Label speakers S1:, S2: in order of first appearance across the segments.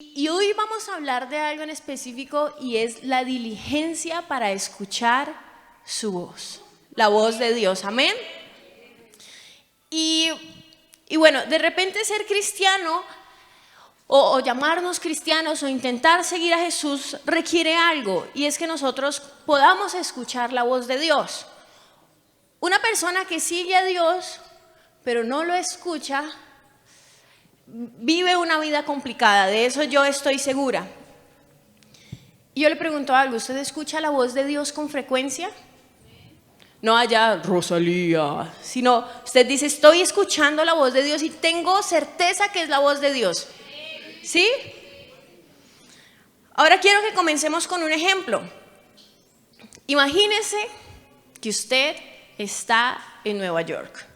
S1: Y hoy vamos a hablar de algo en específico y es la diligencia para escuchar su voz, la voz de Dios, amén. Y bueno, de repente ser cristiano o llamarnos cristianos o intentar seguir a Jesús requiere algo, y es que nosotros podamos escuchar la voz de Dios. Una persona que sigue a Dios pero no lo escucha vive una vida complicada, de eso yo estoy segura. Y yo le pregunto algo, ¿usted escucha la voz de Dios con frecuencia? No allá Rosalía, sino usted dice, estoy escuchando la voz de Dios y tengo certeza que es la voz de Dios. ¿Sí? Ahora quiero que comencemos con un ejemplo. Imagínese que usted está en Nueva York.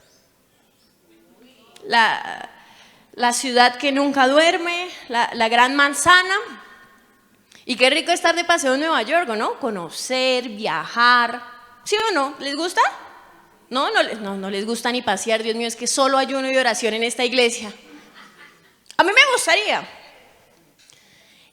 S1: La ciudad que nunca duerme, la gran manzana. Y qué rico estar de paseo en Nueva York, ¿no? Conocer, viajar. ¿Sí o no? ¿Les gusta? No les gusta ni pasear. Dios mío, es que solo ayuno y oración en esta iglesia. A mí me gustaría.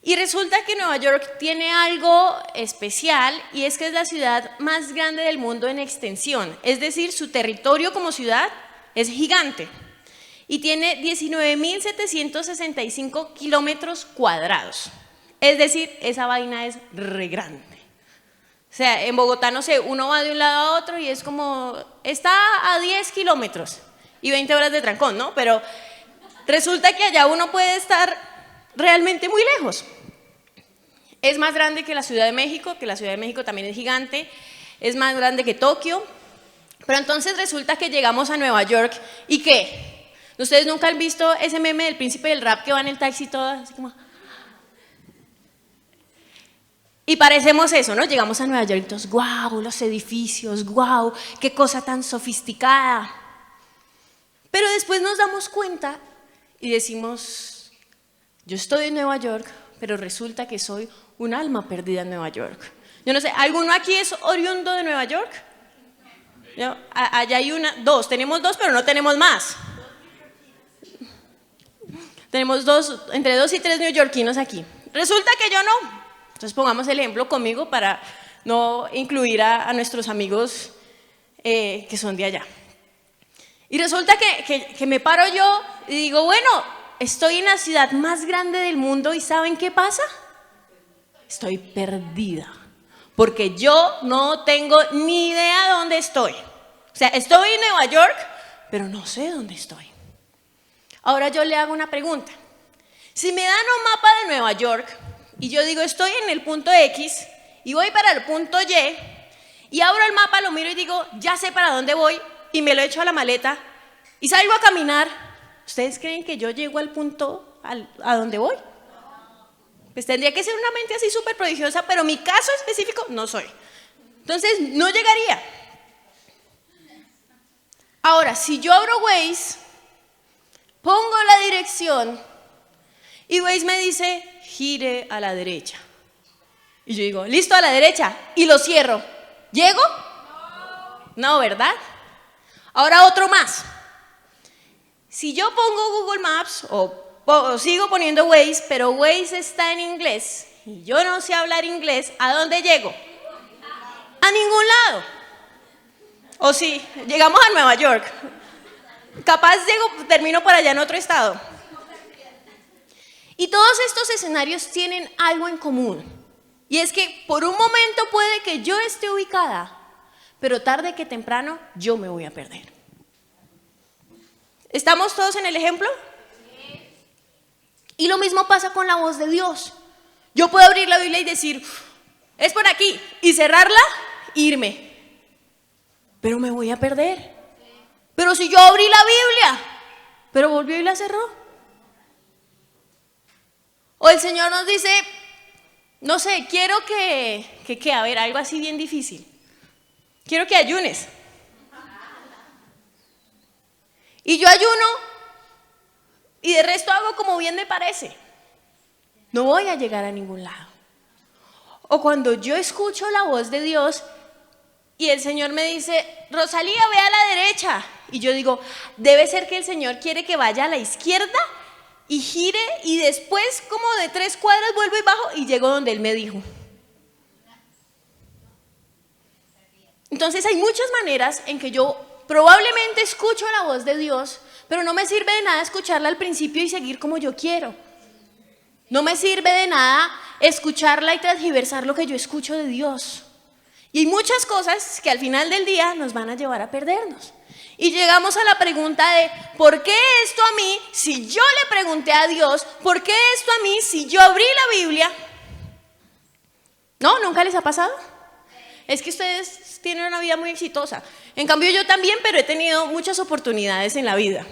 S1: Y resulta que Nueva York tiene algo especial, y es que es la ciudad más grande del mundo en extensión. Es decir, su territorio como ciudad es gigante. Y tiene 19.765 kilómetros cuadrados. Es decir, esa vaina es re grande. O sea, en Bogotá, no sé, uno va de un lado a otro y es como, está a 10 kilómetros y 20 horas de trancón, ¿no? Pero resulta que allá uno puede estar realmente muy lejos. Es más grande que la Ciudad de México, que la Ciudad de México también es gigante. Es más grande que Tokio. Pero entonces resulta que llegamos a Nueva York, ¿y qué? ¿Ustedes nunca han visto ese meme del príncipe del rap que va en el taxi todo así como? Y parecemos eso, ¿no? Llegamos a Nueva York y todos, guau, los edificios, guau, qué cosa tan sofisticada. Pero después nos damos cuenta y decimos, yo estoy en Nueva York, pero resulta que soy un alma perdida en Nueva York. Yo no sé, ¿alguno aquí es oriundo de Nueva York? ¿No? Allá hay tenemos dos, pero no tenemos más. Tenemos entre 2 y 3 neoyorquinos aquí. Resulta que yo no. Entonces pongamos el ejemplo conmigo para no incluir a nuestros amigos que son de allá. Y resulta que me paro yo y digo, bueno, estoy en la ciudad más grande del mundo y ¿saben qué pasa? Estoy perdida, porque yo no tengo ni idea dónde estoy. O sea, estoy en Nueva York, pero no sé dónde estoy. Ahora yo le hago una pregunta. Si me dan un mapa de Nueva York y yo digo estoy en el punto X y voy para el punto Y, y abro el mapa, lo miro y digo ya sé para dónde voy, y me lo echo a la maleta y salgo a caminar, ¿ustedes creen que yo llego al punto a donde voy? Pues tendría que ser una mente así súper prodigiosa, pero mi caso específico no soy. Entonces no llegaría. Ahora, si yo abro Waze, pongo la dirección y Waze me dice, gire a la derecha. Y yo digo, listo, a la derecha, y lo cierro. ¿Llego? No, ¿verdad? Ahora otro más. Si yo pongo Google Maps o sigo poniendo Waze, pero Waze está en inglés y yo no sé hablar inglés, ¿a dónde llego? A ningún lado. O sí, llegamos a Nueva York. Capaz termino por allá en otro estado. Y todos estos escenarios tienen algo en común. Y es que por un momento puede que yo esté ubicada, pero tarde que temprano yo me voy a perder. ¿Estamos todos en el ejemplo? Y lo mismo pasa con la voz de Dios. Yo puedo abrir la Biblia y decir, es por aquí, y cerrarla, e irme. Pero me voy a perder. Pero si yo abrí la Biblia, pero volvió y la cerró. O el Señor nos dice, no sé, quiero a ver, algo así bien difícil. Quiero que ayunes. Y yo ayuno y de resto hago como bien me parece. No voy a llegar a ningún lado. O cuando yo escucho la voz de Dios y el Señor me dice, Rosalía, ve a la derecha. Y yo digo, debe ser que el Señor quiere que vaya a la izquierda y gire y después como de 3 cuadras vuelvo y bajo y llego donde él me dijo. Entonces hay muchas maneras en que yo probablemente escucho la voz de Dios, pero no me sirve de nada escucharla al principio y seguir como yo quiero. No me sirve de nada escucharla y transgiversar lo que yo escucho de Dios. Y hay muchas cosas que al final del día nos van a llevar a perdernos. Y llegamos a la pregunta de, ¿por qué esto a mí si yo le pregunté a Dios? ¿Por qué esto a mí si yo abrí la Biblia? ¿No? ¿Nunca les ha pasado? Es que ustedes tienen una vida muy exitosa. En cambio yo también, pero he tenido muchas oportunidades en la vida.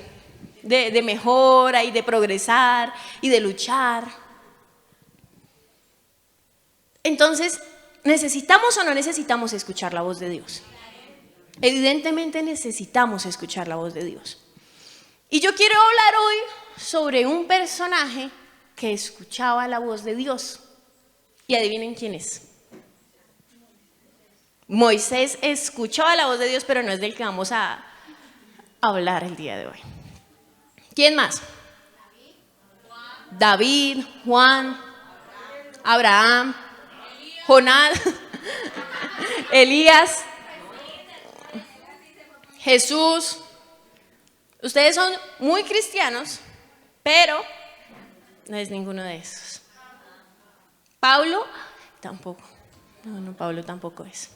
S1: De mejora y de progresar y de luchar. Entonces, ¿necesitamos o no necesitamos escuchar la voz de Dios? Evidentemente necesitamos escuchar la voz de Dios. Y yo quiero hablar hoy sobre un personaje que escuchaba la voz de Dios. Y adivinen quién es. Moisés escuchaba la voz de Dios, pero no es del que vamos a hablar el día de hoy. ¿Quién más? David, Juan, Abraham, Jonás, Elías, Jesús. Ustedes son muy cristianos, pero no es ninguno de esos. Pablo tampoco. No, Pablo tampoco es.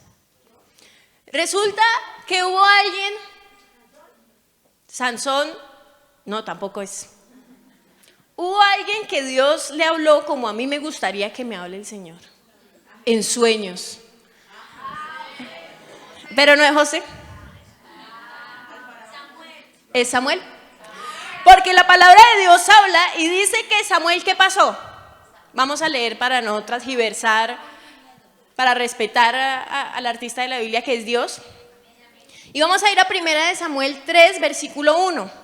S1: Resulta que hubo alguien, Sansón, no, tampoco es. Hubo alguien que Dios le habló como a mí me gustaría que me hable el Señor, en sueños. Pero no es José. Es Samuel. Porque la palabra de Dios habla y dice que Samuel, ¿qué pasó? Vamos a leer para no transgiversar, para respetar al artista de la Biblia que es Dios. Y vamos a ir a 1 Samuel 3, versículo 1.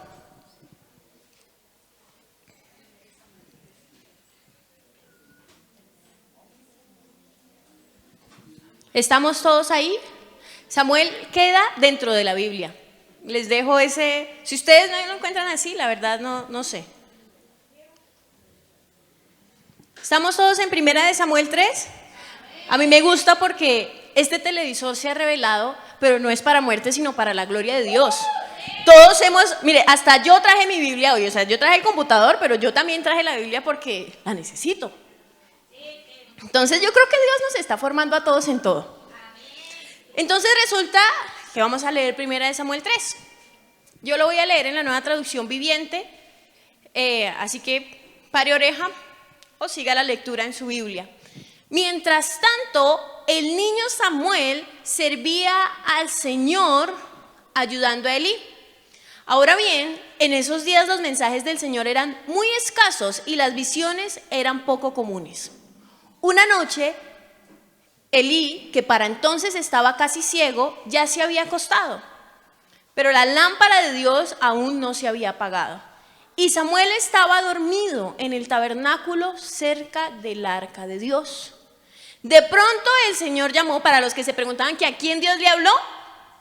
S1: ¿Estamos todos ahí? Samuel queda dentro de la Biblia. Les dejo ese, si ustedes no lo encuentran así, la verdad no sé. ¿Estamos todos en 1 Samuel 3? A mí me gusta porque este televisor se ha revelado, pero no es para muerte, sino para la gloria de Dios. Todos mire, hasta yo traje mi Biblia hoy, o sea, yo traje el computador, pero yo también traje la Biblia porque la necesito. Entonces yo creo que Dios nos está formando a todos en todo. Entonces resulta que vamos a leer 1 Samuel 3. Yo lo voy a leer en la Nueva Traducción Viviente, así que pare oreja o siga la lectura en su Biblia. Mientras tanto, el niño Samuel servía al Señor ayudando a Elí. Ahora bien, en esos días los mensajes del Señor eran muy escasos y las visiones eran poco comunes. Una noche, Elí, que para entonces estaba casi ciego, ya se había acostado, pero la lámpara de Dios aún no se había apagado. Y Samuel estaba dormido en el tabernáculo cerca del arca de Dios. De pronto el Señor llamó, para los que se preguntaban que a quién Dios le habló,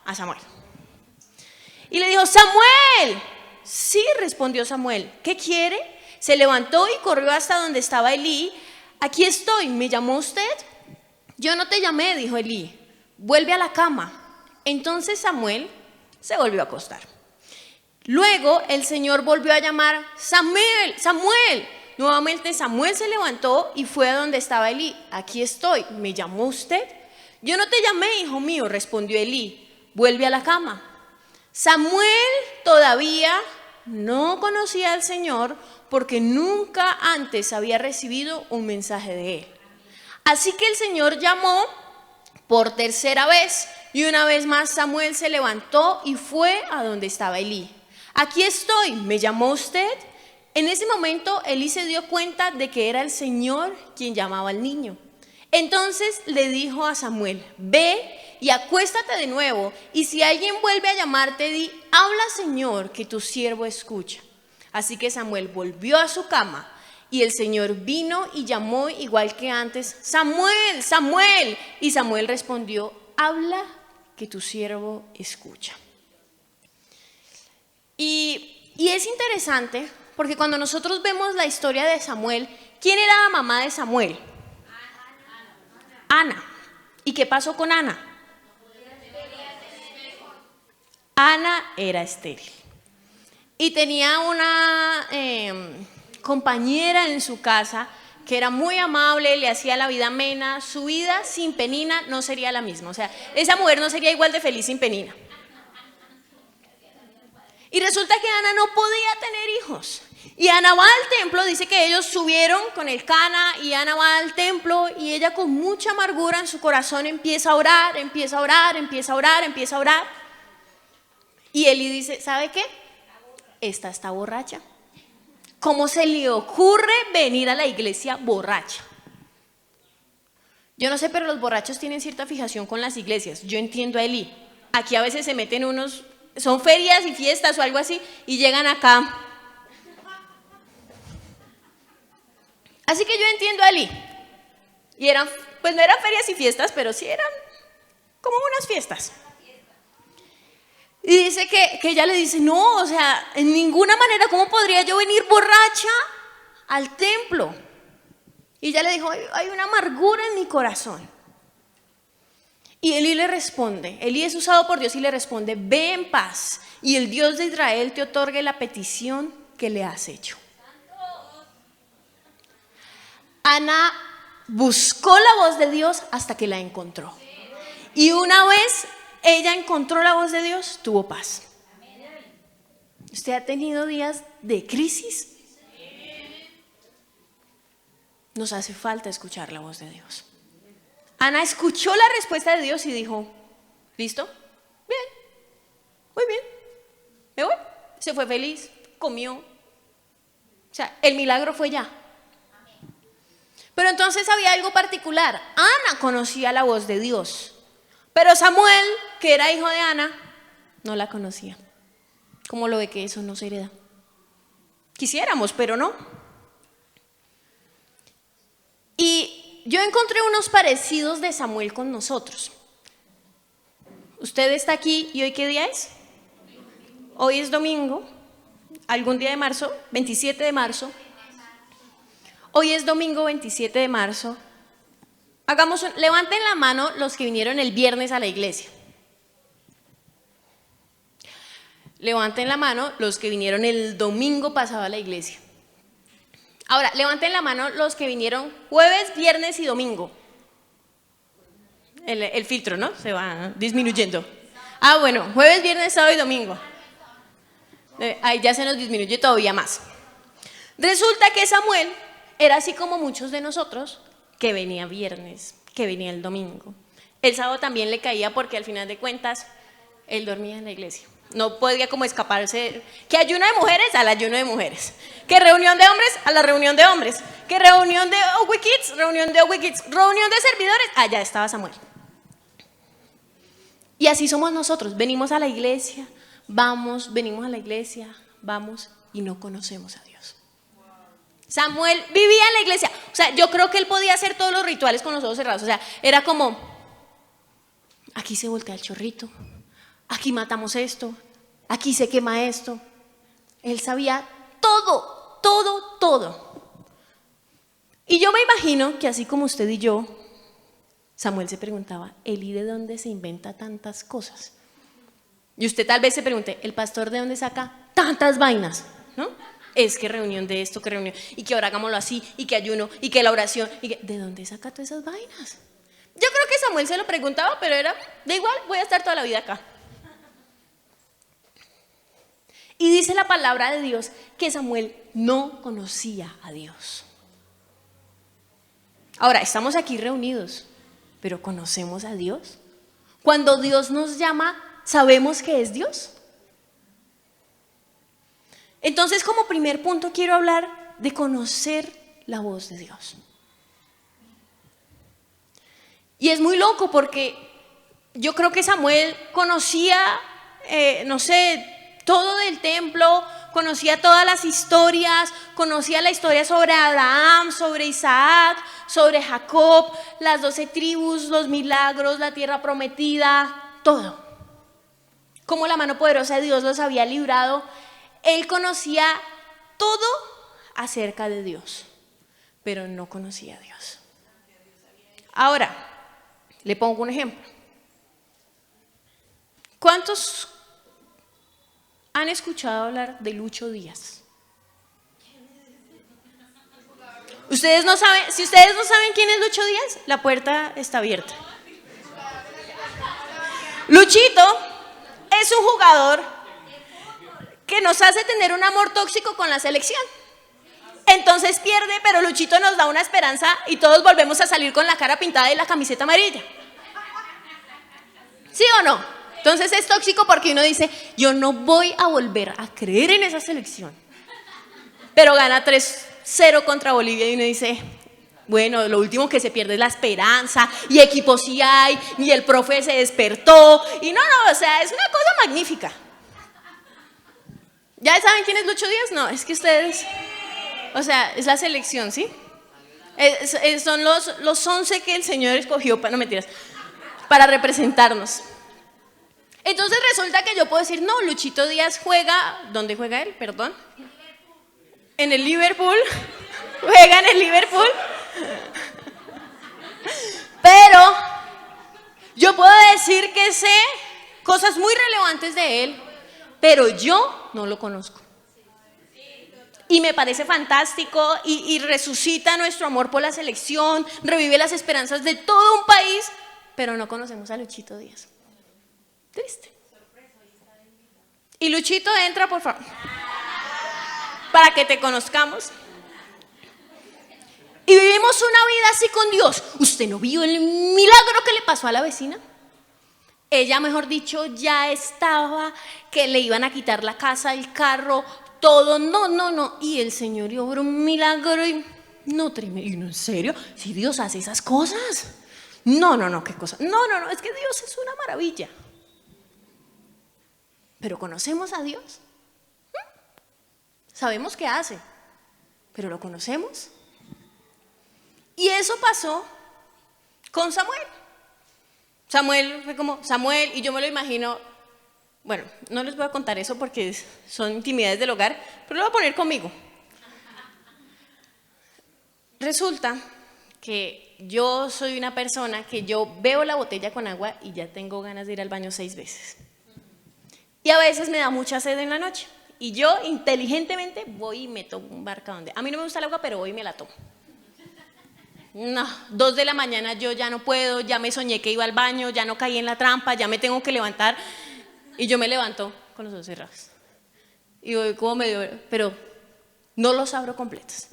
S1: a Samuel. Y le dijo, Samuel. Sí, respondió Samuel. ¿Qué quiere? Se levantó y corrió hasta donde estaba Elí. Aquí estoy, ¿me llamó usted? Yo no te llamé, dijo Elí. Vuelve a la cama. Entonces Samuel se volvió a acostar. Luego el Señor volvió a llamar, Samuel, Samuel. Nuevamente Samuel se levantó y fue a donde estaba Elí. Aquí estoy, ¿me llamó usted? Yo no te llamé, hijo mío, respondió Elí. Vuelve a la cama. Samuel todavía no conocía al Señor porque nunca antes había recibido un mensaje de él. Así que el Señor llamó por tercera vez y una vez más Samuel se levantó y fue a donde estaba Elí. Aquí estoy, ¿me llamó usted? En ese momento Elí se dio cuenta de que era el Señor quien llamaba al niño. Entonces le dijo a Samuel, ve y acuéstate de nuevo, y si alguien vuelve a llamarte, di, habla Señor, que tu siervo escucha. Así que Samuel volvió a su cama, y el Señor vino y llamó igual que antes, Samuel, Samuel. Y Samuel respondió, habla, que tu siervo escucha. Y es interesante porque cuando nosotros vemos la historia de Samuel, ¿quién era la mamá de Samuel? Ana. ¿Y qué pasó con Ana? Ana era estéril. Y tenía una compañera en su casa que era muy amable, le hacía la vida amena. Su vida sin Penina no sería la misma. O sea, esa mujer no sería igual de feliz sin Penina. Y resulta que Ana no podía tener hijos. Y Ana va al templo, dice que ellos subieron con el Cana y Ana va al templo y ella con mucha amargura en su corazón empieza a orar, empieza a orar, empieza a orar, empieza a orar. Y Eli dice, ¿sabe qué? Esta está borracha. ¿Cómo se le ocurre venir a la iglesia borracha? Yo no sé, pero los borrachos tienen cierta fijación con las iglesias. Yo entiendo a Eli. Aquí a veces se meten unos, son ferias y fiestas o algo así, y llegan acá. Así que yo entiendo a Eli. Y eran, pues no eran ferias y fiestas, pero sí eran como unas fiestas. Y dice que ella le dice, no, o sea, en ninguna manera, ¿cómo podría yo venir borracha al templo? Y ella le dijo, hay una amargura en mi corazón. Y Eli le responde, Eli es usado por Dios y le responde, ve en paz y el Dios de Israel te otorgue la petición que le has hecho. Ana buscó la voz de Dios hasta que la encontró. Y una vez ella encontró la voz de Dios, tuvo paz. ¿Usted ha tenido días de crisis? Nos hace falta escuchar la voz de Dios. Ana escuchó la respuesta de Dios y dijo, ¿listo? Bien, muy bien, me voy. Se fue feliz, comió. O sea, el milagro fue ya. Pero entonces había algo particular. Ana conocía la voz de Dios, pero Samuel, que era hijo de Ana, no la conocía. ¿Cómo lo ve que eso no se hereda? Quisiéramos, pero no. Y yo encontré unos parecidos de Samuel con nosotros. Usted está aquí y ¿hoy qué día es? Hoy es domingo, algún día de marzo, 27 de marzo. Hoy es domingo 27 de marzo. Levanten la mano los que vinieron el viernes a la iglesia. Levanten la mano los que vinieron el domingo pasado a la iglesia. Ahora, levanten la mano los que vinieron jueves, viernes y domingo. El filtro, ¿no? Se va disminuyendo. Ah, bueno, jueves, viernes, sábado y domingo. Ahí ya se nos disminuye todavía más. Resulta que Samuel era así como muchos de nosotros, que venía viernes, que venía el domingo. El sábado también le caía porque al final de cuentas, él dormía en la iglesia. No podía como escaparse. Que ayuno de mujeres, al ayuno de mujeres. Que reunión de hombres, a la reunión de hombres. Que reunión de Owi Kids, reunión de Owi Kids. Reunión de servidores, allá estaba Samuel. Y así somos nosotros. Venimos a la iglesia, vamos, venimos a la iglesia, vamos y no conocemos a Dios. Samuel vivía en la iglesia. O sea, yo creo que él podía hacer todos los rituales con los ojos cerrados. O sea, era como, aquí se voltea el chorrito, aquí matamos esto, aquí se quema esto. Él sabía todo, todo, todo. Y yo me imagino que así como usted y yo, Samuel se preguntaba, ¿Eli de dónde se inventa tantas cosas? Y usted tal vez se pregunte, ¿el pastor de dónde saca tantas vainas? ¿No? Es que reunión de esto, que reunión, y que ahora hagámoslo así, y que ayuno, y que la oración, y que, ¿de dónde saca todas esas vainas? Yo creo que Samuel se lo preguntaba, pero era, da igual, voy a estar toda la vida acá. Y dice la palabra de Dios que Samuel no conocía a Dios. Ahora, estamos aquí reunidos, pero ¿conocemos a Dios? Cuando Dios nos llama, ¿sabemos que es Dios? Entonces, como primer punto, quiero hablar de conocer la voz de Dios. Y es muy loco porque yo creo que Samuel conocía, no sé, todo del templo, conocía todas las historias, conocía la historia sobre Abraham, sobre Isaac, sobre Jacob, las 12 tribus, los milagros, la tierra prometida, todo. Cómo la mano poderosa de Dios los había librado. Él conocía todo acerca de Dios, pero no conocía a Dios. Ahora, le pongo un ejemplo. ¿Cuántos han escuchado hablar de Lucho Díaz? Ustedes no saben, si ustedes no saben quién es Lucho Díaz, la puerta está abierta. Luchito es un jugador que nos hace tener un amor tóxico con la selección. Entonces pierde, pero Luchito nos da una esperanza y todos volvemos a salir con la cara pintada y la camiseta amarilla. ¿Sí o no? Entonces es tóxico porque uno dice, yo no voy a volver a creer en esa selección. Pero gana 3-0 contra Bolivia y uno dice, bueno, lo último que se pierde es la esperanza, y equipo sí hay, y el profe se despertó, y no, o sea, es una cosa magnífica. ¿Ya saben quién es Lucho Díaz? No, es que ustedes, o sea, es la selección, ¿sí? Son los 11 que el Señor escogió, no mentiras, para representarnos. Entonces resulta que yo puedo decir, no, Luchito Díaz juega, ¿dónde juega él? Perdón. En el Liverpool, juega en el Liverpool. Pero yo puedo decir que sé cosas muy relevantes de él, pero yo no lo conozco. Y me parece fantástico y resucita nuestro amor por la selección, revive las esperanzas de todo un país, pero no conocemos a Luchito Díaz. Triste. Y Luchito, entra, por favor, para que te conozcamos. Y vivimos una vida así con Dios. ¿Usted no vio el milagro que le pasó a la vecina? Ella, mejor dicho, ya estaba que le iban a quitar la casa, el carro, todo. No. Y el Señor obró un milagro y no, tremendo. ¿En serio? Si Dios hace esas cosas. No, ¿qué cosa? No, es que Dios es una maravilla. Pero ¿conocemos a Dios? Sabemos qué hace, pero ¿lo conocemos? Y eso pasó con Samuel. Samuel fue como Samuel, y yo me lo imagino, bueno, no les voy a contar eso porque son intimidades del hogar, pero lo voy a poner conmigo. Resulta que yo soy una persona que yo veo la botella con agua y ya tengo ganas de ir al baño 6 veces. Y a veces me da mucha sed en la noche. Y yo inteligentemente voy y me tomo un barca donde. A mí no me gusta el agua, pero voy y me la tomo. No, 2 de la mañana yo ya no puedo, ya me soñé que iba al baño, ya no caí en la trampa, ya me tengo que levantar. Y yo me levanto con los ojos cerrados. Y voy como medio, pero no los abro completos.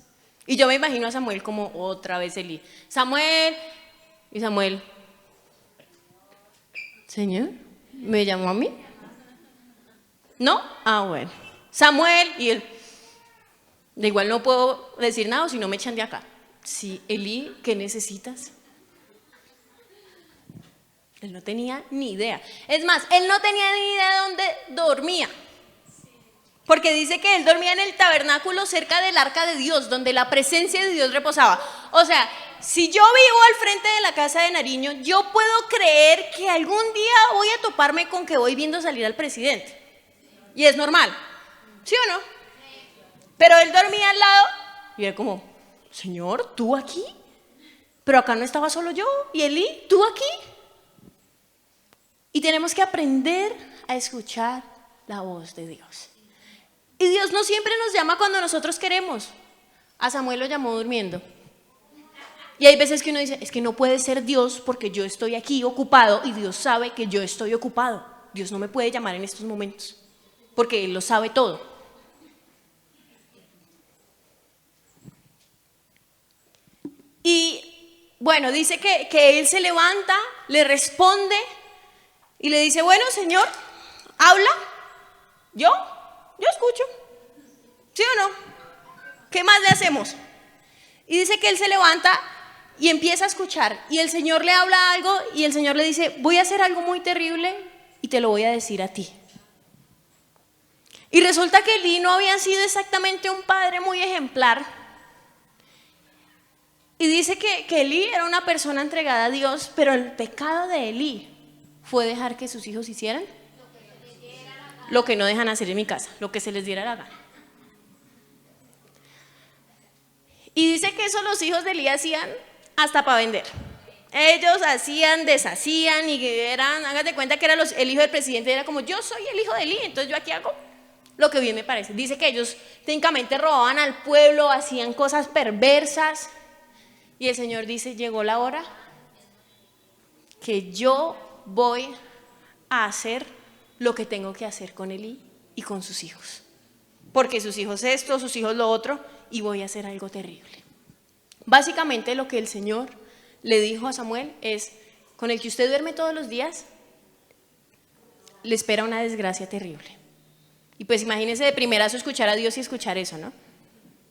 S1: Y yo me imagino a Samuel como otra vez Elí. Samuel, y Samuel, Señor, ¿me llamó a mí? ¿No? Ah, bueno. Samuel, y él, de igual no puedo decir nada, si no me echan de acá. Sí, Elí, ¿qué necesitas? Él no tenía ni idea. Es más, él no tenía ni idea de dónde dormía. Porque dice que él dormía en el tabernáculo cerca del arca de Dios, donde la presencia de Dios reposaba. O sea, si yo vivo al frente de la casa de Nariño, yo puedo creer que algún día voy a toparme con que voy viendo salir al presidente. Y es normal, ¿sí o no? Pero él dormía al lado y era como, Señor, ¿tú aquí? Pero acá no estaba solo yo. Y Elí, ¿tú aquí? Y tenemos que aprender a escuchar la voz de Dios. Y Dios no siempre nos llama cuando nosotros queremos. A Samuel lo llamó durmiendo. Y hay veces que uno dice, es que no puede ser Dios porque yo estoy aquí ocupado y Dios sabe que yo estoy ocupado. Dios no me puede llamar en estos momentos porque Él lo sabe todo. Y bueno, dice que Él se levanta, le responde y le dice, bueno, Señor, habla. Yo escucho. ¿Sí o no? ¿Qué más le hacemos? Y dice que él se levanta y empieza a escuchar. Y el Señor le habla algo y el Señor le dice, voy a hacer algo muy terrible y te lo voy a decir a ti. Y resulta que Elí no había sido exactamente un padre muy ejemplar. Y dice que Elí era una persona entregada a Dios, pero el pecado de Elí fue dejar que sus hijos hicieran lo que no dejan hacer en mi casa, lo que se les diera la gana. Y dice que eso los hijos de Elí hacían hasta para vender. Ellos hacían, deshacían y eran, hágate cuenta que era el hijo del presidente, era como yo soy el hijo de Elí, entonces yo aquí hago lo que bien me parece. Dice que ellos técnicamente robaban al pueblo, hacían cosas perversas. Y el Señor dice, llegó la hora que yo voy a hacer lo que tengo que hacer con Elí y con sus hijos. Porque sus hijos esto, sus hijos lo otro, y voy a hacer algo terrible. Básicamente lo que el Señor le dijo a Samuel es, con el que usted duerme todos los días, le espera una desgracia terrible. Y pues imagínese de primerazo escuchar a Dios y escuchar eso, ¿no?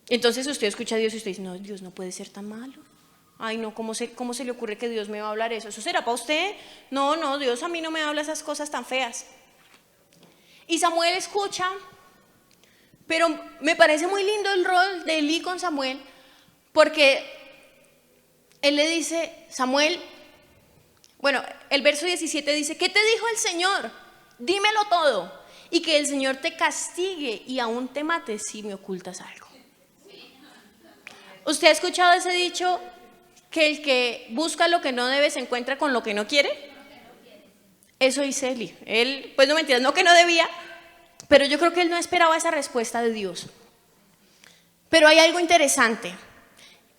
S1: Entonces usted escucha a Dios y usted dice, no, Dios no puede ser tan malo. Ay, no, ¿cómo se le ocurre que Dios me va a hablar eso? ¿Eso será para usted? No, Dios a mí no me habla esas cosas tan feas. Y Samuel escucha, pero me parece muy lindo el rol de Elí con Samuel, porque él le dice, Samuel, bueno, el verso 17 dice, ¿qué te dijo el Señor? Dímelo todo, y que el Señor te castigue y aún te mate si me ocultas algo. ¿Usted ha escuchado ese dicho, que el que busca lo que no debe se encuentra con lo que no quiere? Eso dice Elí. Él, pues no mentiras, no que no debía, pero yo creo que él no esperaba esa respuesta de Dios. Pero hay algo interesante.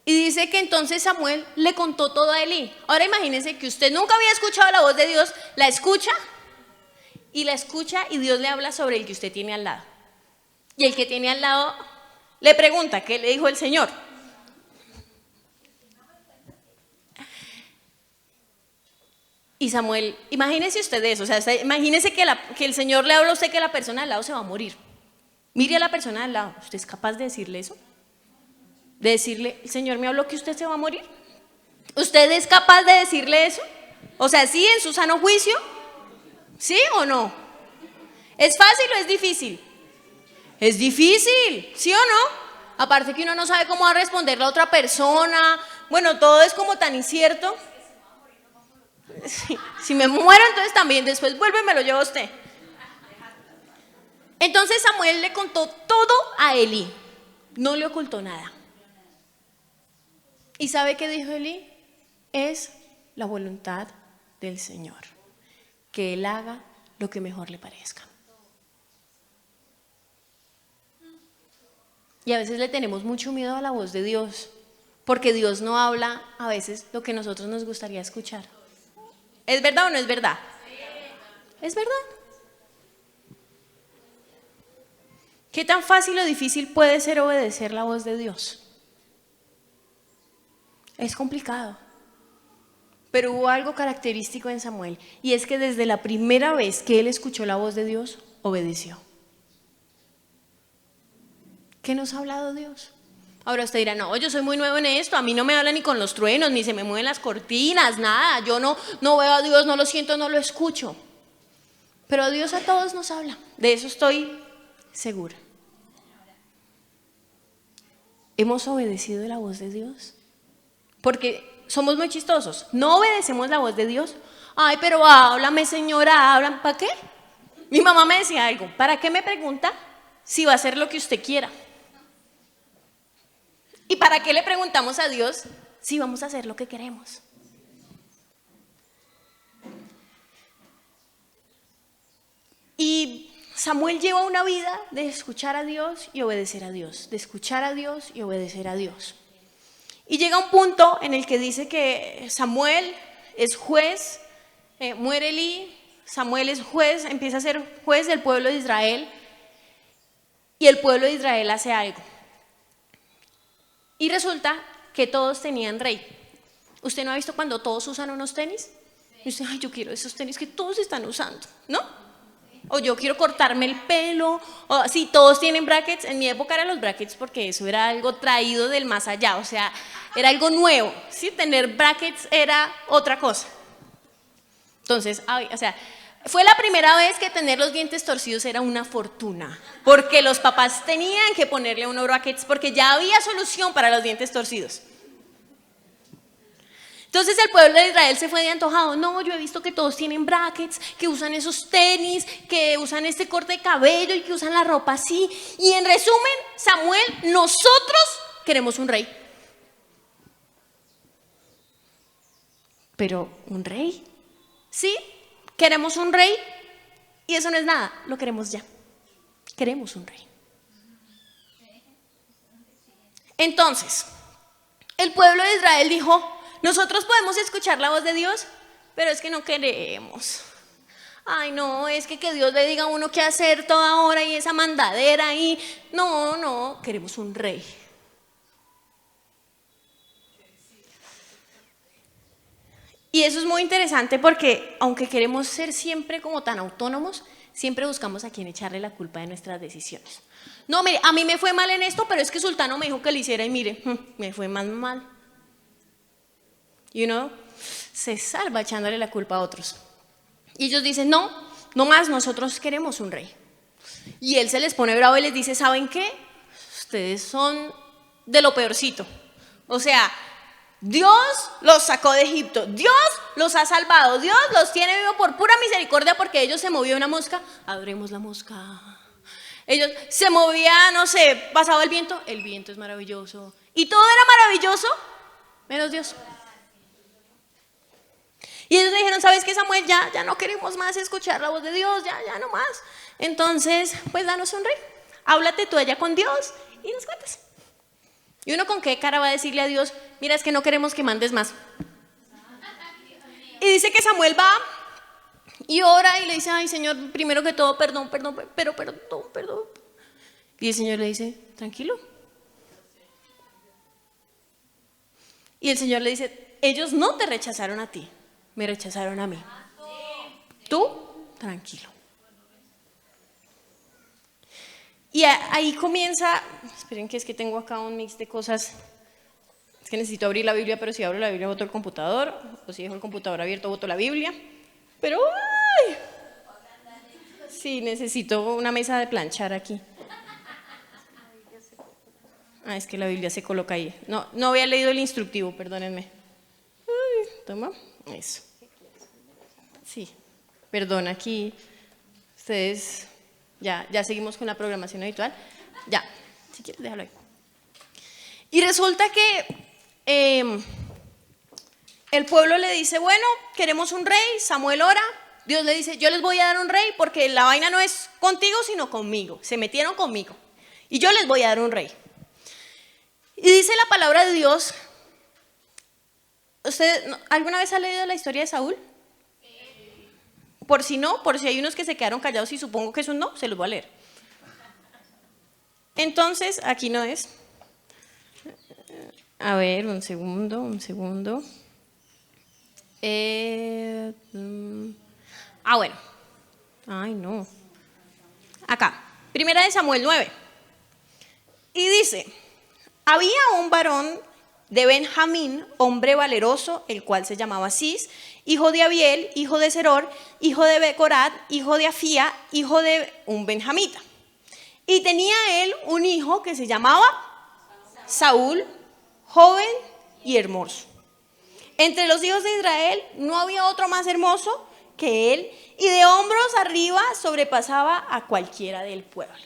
S1: Y dice que entonces Samuel le contó todo a Elí. Ahora imagínense que usted nunca había escuchado la voz de Dios, la escucha y Dios le habla sobre el que usted tiene al lado. Y el que tiene al lado le pregunta, ¿qué le dijo el Señor? Y Samuel, imagínese usted eso, o sea, imagínese que el Señor le habla a usted que la persona al lado se va a morir. Mire a la persona al lado, ¿usted es capaz de decirle eso? De decirle, el Señor me habló que usted se va a morir. ¿Usted es capaz de decirle eso? O sea, ¿sí en su sano juicio? ¿Sí o no? ¿Es fácil o es difícil? Es difícil, ¿sí o no? Aparte que uno no sabe cómo va a responder la otra persona. Bueno, todo es como tan incierto. Si me muero, entonces también después vuelve y me lo lleva usted. Entonces Samuel le contó todo a Elí, no le ocultó nada. ¿Y sabe qué dijo Elí? Es la voluntad del Señor, que Él haga lo que mejor le parezca. Y a veces le tenemos mucho miedo a la voz de Dios, porque Dios no habla a veces lo que a nosotros nos gustaría escuchar. ¿Es verdad o no es verdad? ¿Es verdad? ¿Qué tan fácil o difícil puede ser obedecer la voz de Dios? Es complicado. Pero hubo algo característico en Samuel, y es que desde la primera vez que él escuchó la voz de Dios, obedeció. ¿Qué nos ha hablado Dios? Ahora usted dirá, no, yo soy muy nuevo en esto, a mí no me habla ni con los truenos, ni se me mueven las cortinas, nada, yo no veo a Dios, no lo siento, no lo escucho. Pero Dios a todos nos habla, de eso estoy segura. ¿Hemos obedecido la voz de Dios? Porque somos muy chistosos, no obedecemos la voz de Dios. Ay, pero háblame, señora, hablan, ¿para qué? Mi mamá me decía algo, ¿para qué me pregunta si va a hacer lo que usted quiera? ¿Y para qué le preguntamos a Dios si vamos a hacer lo que queremos? Y Samuel lleva una vida de escuchar a Dios y obedecer a Dios, de escuchar a Dios y obedecer a Dios. Y llega un punto en el que dice que Samuel es juez, muere Elí, Samuel es juez, empieza a ser juez del pueblo de Israel, y el pueblo de Israel hace algo. Y resulta que todos tenían rey. ¿Usted no ha visto cuando todos usan unos tenis? Y usted, ay, yo quiero esos tenis que todos están usando, ¿no? O yo quiero cortarme el pelo, o sí, todos tienen brackets. En mi época eran los brackets porque eso era algo traído del más allá, o sea, era algo nuevo, ¿sí? Tener brackets era otra cosa. Entonces, o sea, fue la primera vez que tener los dientes torcidos era una fortuna, porque los papás tenían que ponerle unos brackets porque ya había solución para los dientes torcidos. Entonces el pueblo de Israel se fue de antojado. No, yo he visto que todos tienen brackets, que usan esos tenis, que usan este corte de cabello y que usan la ropa así. Y en resumen, Samuel, nosotros queremos un rey. pero ¿un rey? Sí, queremos un rey y eso no es nada, lo queremos ya. Queremos un rey. Entonces, el pueblo de Israel dijo, nosotros podemos escuchar la voz de Dios, pero es que no queremos. Ay, no, es que Dios le diga a uno qué hacer toda hora y esa mandadera ahí. No, queremos un rey. Y eso es muy interesante porque aunque queremos ser siempre como tan autónomos, siempre buscamos a quien echarle la culpa de nuestras decisiones. No, mire, a mí me fue mal en esto, pero es que Sultano me dijo que lo hiciera y mire, me fue más mal. Y uno se salva echándole la culpa a otros. Y ellos dicen, no más, nosotros queremos un rey. Y él se les pone bravo y les dice, ¿saben qué? Ustedes son de lo peorcito. O sea, Dios los sacó de Egipto, Dios los ha salvado, Dios los tiene vivo por pura misericordia porque ellos se movió una mosca, adoremos la mosca. Ellos se movía, no sé, pasaba el viento es maravilloso. Y todo era maravilloso, menos Dios. Y ellos le dijeron, ¿sabes qué, Samuel? Ya no queremos más escuchar la voz de Dios, ya no más. Entonces, pues danos un rey, háblate tú allá con Dios y nos cuentas. ¿Y uno con qué cara va a decirle a Dios, mira, es que no queremos que mandes más? Y dice que Samuel va y ora y le dice, ay, Señor, primero que todo, perdón. Y el Señor le dice, tranquilo. Y el Señor le dice, ellos no te rechazaron a ti, me rechazaron a mí. Tú, tranquilo. Y ahí comienza, esperen que es que tengo acá un mix de cosas, es que necesito abrir la Biblia, pero si abro la Biblia boto el computador, o si dejo el computador abierto boto la Biblia, pero ¡ay! Sí, necesito una mesa de planchar aquí. Es que la Biblia se coloca ahí, no había leído el instructivo, perdónenme. Toma, eso. Sí, perdón, aquí ustedes... Ya seguimos con la programación habitual. Ya, si quieres, déjalo ahí. Y resulta que el pueblo le dice, bueno, queremos un rey, Samuel ora. Dios le dice, yo les voy a dar un rey porque la vaina no es contigo, sino conmigo. Se metieron conmigo. Y yo les voy a dar un rey. Y dice la palabra de Dios, ¿usted alguna vez ha leído la historia de Saúl? Por si no, por si hay unos que se quedaron callados y supongo que es un no, se los voy a leer. Entonces, aquí no es. A ver, un segundo. Bueno. Ay, no. Acá, primera de Samuel 9. Y dice, había un varón de Benjamín, hombre valeroso, el cual se llamaba Cis, hijo de Abiel, hijo de Seror, hijo de Becorat, hijo de Afía, hijo de un benjamita. Y tenía él un hijo que se llamaba Saúl, joven y hermoso. Entre los hijos de Israel no había otro más hermoso que él, y de hombros arriba sobrepasaba a cualquiera del pueblo.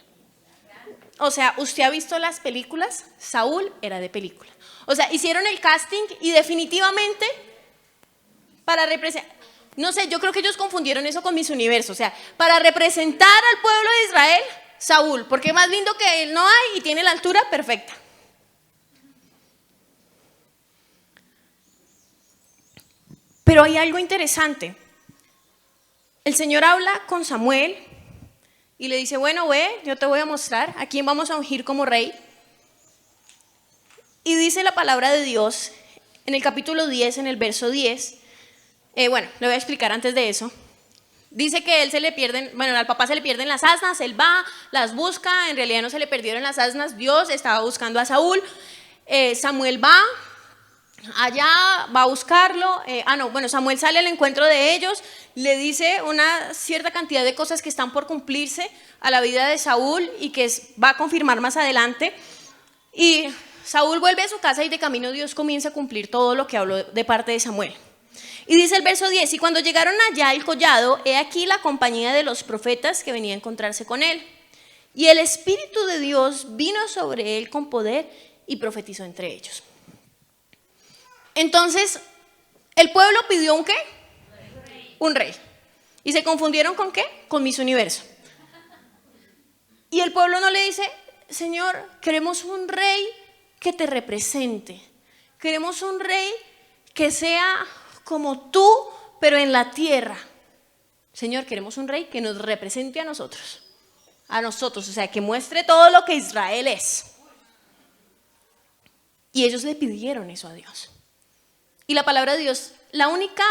S1: O sea, ¿usted ha visto las películas? Saúl era de película. O sea, hicieron el casting y definitivamente para representar, no sé, yo creo que ellos confundieron eso con Miss Universo. O sea, para representar al pueblo de Israel, Saúl, porque más lindo que él no hay y tiene la altura perfecta. Pero hay algo interesante. El Señor habla con Samuel y le dice, bueno, ve, yo te voy a mostrar a quién vamos a ungir como rey. Y dice la palabra de Dios en el capítulo 10, en el verso 10. Le voy a explicar antes de eso. Dice que al papá se le pierden las asnas, él va, las busca, en realidad no se le perdieron las asnas, Dios estaba buscando a Saúl. Samuel va allá, va a buscarlo. Samuel sale al encuentro de ellos, le dice una cierta cantidad de cosas que están por cumplirse a la vida de Saúl y que va a confirmar más adelante. Y Saúl vuelve a su casa y de camino Dios comienza a cumplir todo lo que habló de parte de Samuel. Y dice el verso 10, y cuando llegaron allá al collado, he aquí la compañía de los profetas que venía a encontrarse con él. Y el Espíritu de Dios vino sobre él con poder y profetizó entre ellos. Entonces, El pueblo pidió ¿un qué? Un rey. ¿Y se confundieron con qué? Con Miss Universo. Y el pueblo no le dice, Señor, queremos un rey que te represente. Queremos un rey que sea como tú, pero en la tierra. Señor, queremos un rey que nos represente a nosotros. O sea, que muestre todo lo que Israel es. Y ellos le pidieron eso a Dios. Y la palabra de Dios, la única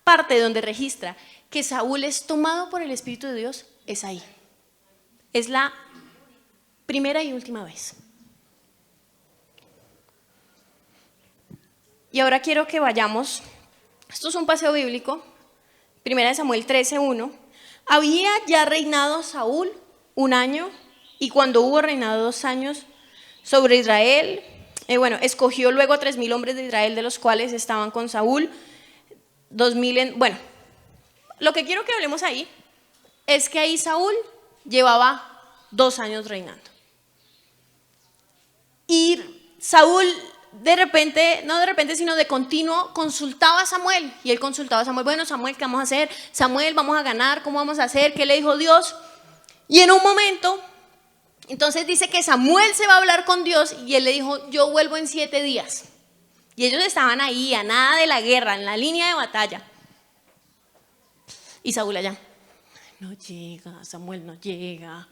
S1: parte donde registra que Saúl es tomado por el Espíritu de Dios es ahí. Es la primera y última vez. Y ahora quiero que vayamos, esto es un paseo bíblico, 1 Samuel 13:1. Había ya reinado Saúl 1 año, y cuando hubo reinado 2 años sobre Israel, escogió luego a 3,000 hombres de Israel, de los cuales estaban con Saúl 2,000 lo que quiero que hablemos ahí es que ahí Saúl llevaba 2 años reinando. Y Saúl sino de continuo consultaba a Samuel. Y él consultaba a Samuel, bueno, Samuel, ¿qué vamos a hacer? Samuel, ¿vamos a ganar? ¿Cómo vamos a hacer? ¿Qué le dijo Dios? Y en un momento, entonces dice que Samuel se va a hablar con Dios y él le dijo, yo vuelvo en 7 días. Y ellos estaban ahí, a nada de la guerra, en la línea de batalla. Y Saúl allá, no llega, Samuel no llega.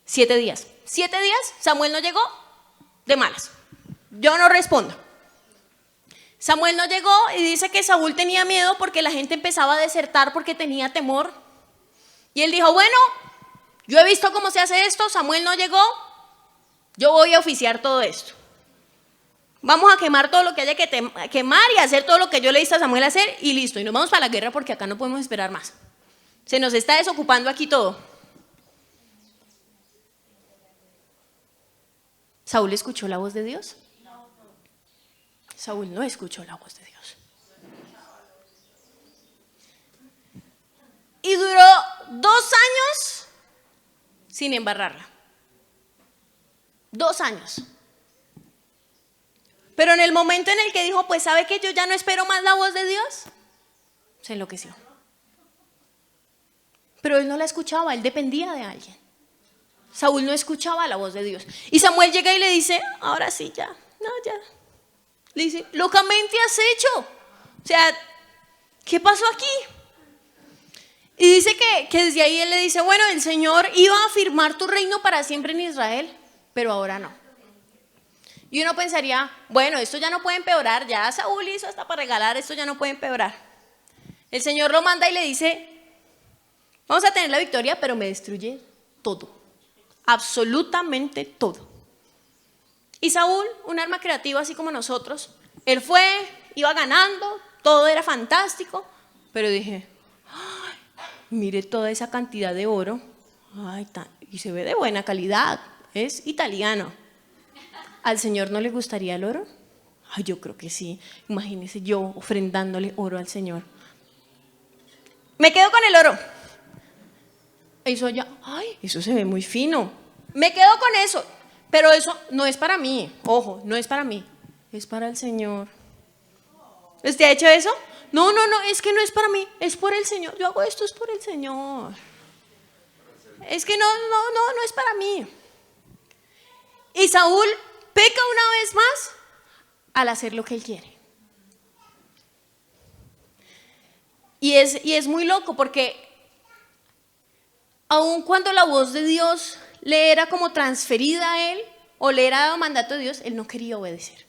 S1: 7 días. 7 días, Samuel no llegó, de malas. Yo no respondo. Samuel no llegó y dice que Saúl tenía miedo porque la gente empezaba a desertar porque tenía temor. Y él dijo, bueno, yo he visto cómo se hace esto, Samuel no llegó, yo voy a oficiar todo esto. Vamos a quemar todo lo que haya que quemar y hacer todo lo que yo le hice a Samuel hacer y listo. Y nos vamos para la guerra porque acá no podemos esperar más. Se nos está desocupando aquí todo. ¿Saúl escuchó la voz de Dios? Saúl no escuchó la voz de Dios. Y duró 2 años sin embarrarla. 2 años. Pero en el momento en el que dijo, pues ¿sabe que yo ya no espero más la voz de Dios? Se enloqueció. Pero él no la escuchaba, él dependía de alguien. Saúl no escuchaba la voz de Dios. Y Samuel llega y le dice, ahora sí, ya, no, ya. Le dice, locamente has hecho. O sea, ¿qué pasó aquí? Y dice que desde ahí él le dice, bueno, el Señor iba a afirmar tu reino para siempre en Israel, pero ahora no. Y uno pensaría, bueno, esto ya no puede empeorar, ya Saúl hizo hasta para regalar, esto ya no puede empeorar. El Señor lo manda y le dice, vamos a tener la victoria, pero me destruye todo, absolutamente todo. Y Saúl, un arma creativa así como nosotros, él fue, iba ganando, todo era fantástico, pero dije, ay, mire toda esa cantidad de oro, ay, y se ve de buena calidad, es italiano. ¿Al Señor no le gustaría el oro? Ay, yo creo que sí. Imagínese yo ofrendándole oro al Señor. Me quedo con el oro. Eso ya, ay, eso se ve muy fino. Me quedo con eso. Pero eso no es para mí. Ojo, no es para mí. Es para el Señor. ¿Usted ha hecho eso? No, es que no es para mí. Es por el Señor. Yo hago esto, es por el Señor. Es que no es para mí. Y Saúl peca una vez más al hacer lo que él quiere. Y es muy loco porque aun cuando la voz de Dios le era como transferida a él o le era dado mandato de Dios, él no quería obedecer.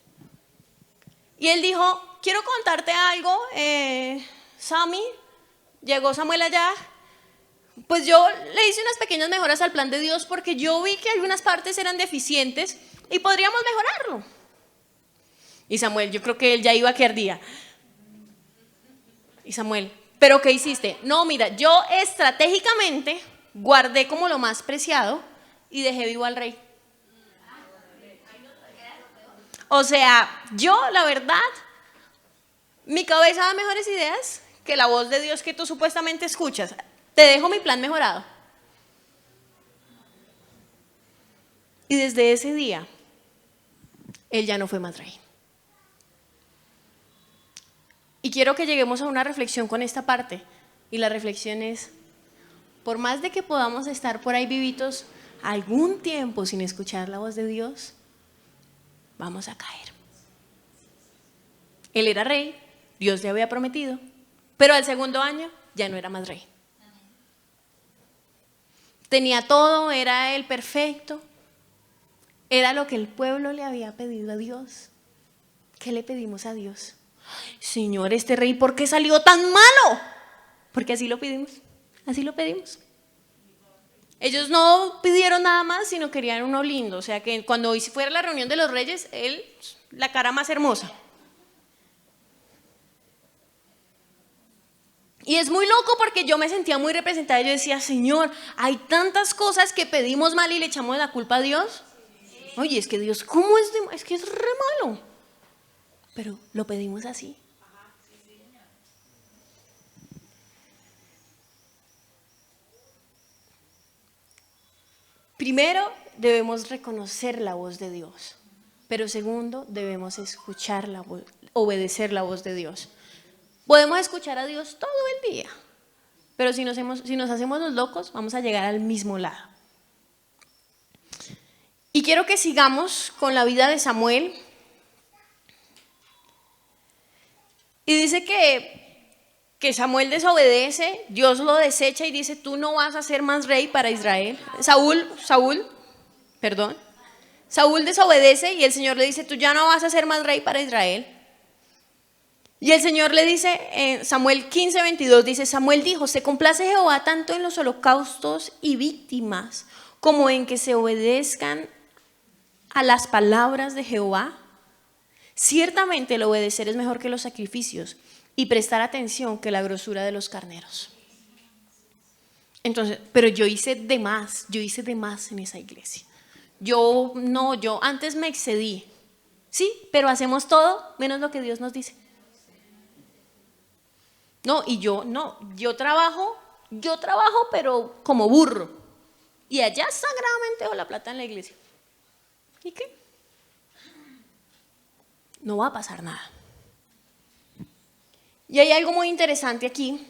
S1: Y él dijo, quiero contarte algo, Sammy, llegó Samuel allá, pues yo le hice unas pequeñas mejoras al plan de Dios porque yo vi que algunas partes eran deficientes y podríamos mejorarlo. Y Samuel, yo creo que él ya iba que ardía. Y Samuel, ¿pero qué hiciste? No, mira, yo estratégicamente guardé como lo más preciado y dejé vivo al rey. O sea, yo la verdad, mi cabeza da mejores ideas que la voz de Dios que tú supuestamente escuchas. Te dejo mi plan mejorado. Y desde ese día, él ya no fue más rey. Y quiero que lleguemos a una reflexión con esta parte. Y la reflexión es, por más de que podamos estar por ahí vivitos algún tiempo sin escuchar la voz de Dios, vamos a caer. Él era rey, Dios le había prometido, pero al segundo año ya no era más rey. Tenía todo, era el perfecto, era lo que el pueblo le había pedido a Dios. ¿Qué le pedimos a Dios? Señor, este rey, ¿por qué salió tan malo? Porque así lo pedimos, así lo pedimos. Ellos no pidieron nada más, sino querían uno lindo. O sea, que cuando fuera la reunión de los reyes, él, la cara más hermosa. Y es muy loco porque yo me sentía muy representada. Yo decía, Señor, hay tantas cosas que pedimos mal y le echamos la culpa a Dios. Oye, es que Dios, ¿cómo es? Es que es re malo. Pero lo pedimos así. Primero, debemos reconocer la voz de Dios. Pero segundo, debemos escuchar la voz, obedecer la voz de Dios. Podemos escuchar a Dios todo el día, pero si nos hacemos los locos, vamos a llegar al mismo lado. Y quiero que sigamos con la vida de Samuel. Y dice que Samuel desobedece, Dios lo desecha y dice, tú no vas a ser más rey para Israel. Saúl desobedece y el Señor le dice, tú ya no vas a ser más rey para Israel. Y el Señor le dice, en Samuel 15:22, dice, Samuel dijo, se complace Jehová tanto en los holocaustos y víctimas, como en que se obedezcan a las palabras de Jehová. Ciertamente el obedecer es mejor que los sacrificios y prestar atención que la grosura de los carneros. Entonces, pero yo hice de más en esa iglesia. Yo antes me excedí. Sí, pero hacemos todo menos lo que Dios nos dice. Yo trabajo, pero como burro. Y allá sagradamente dejo la plata en la iglesia. ¿Y qué? No va a pasar nada. Y hay algo muy interesante aquí.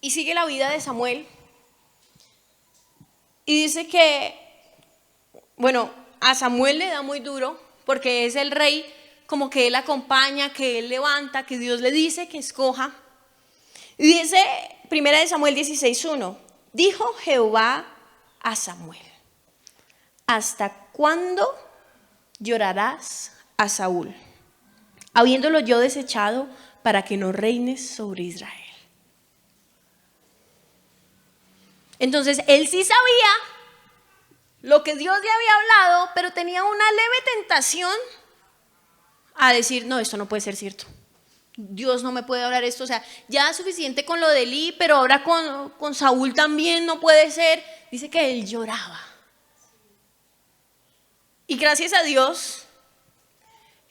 S1: Y sigue la vida de Samuel. Y dice que, a Samuel le da muy duro porque es el rey, como que él acompaña, que él levanta, que Dios le dice que escoja. Y dice, 1 Samuel 16:1, dijo Jehová a Samuel, ¿hasta cuándo llorarás a Saúl, habiéndolo yo desechado para que no reines sobre Israel? Entonces, él sí sabía lo que Dios le había hablado, pero tenía una leve tentación a decir, no, esto no puede ser cierto. Dios no me puede hablar esto, o sea, ya es suficiente con lo de Elí, pero ahora con Saúl también no puede ser. Dice que él lloraba. Y gracias a Dios,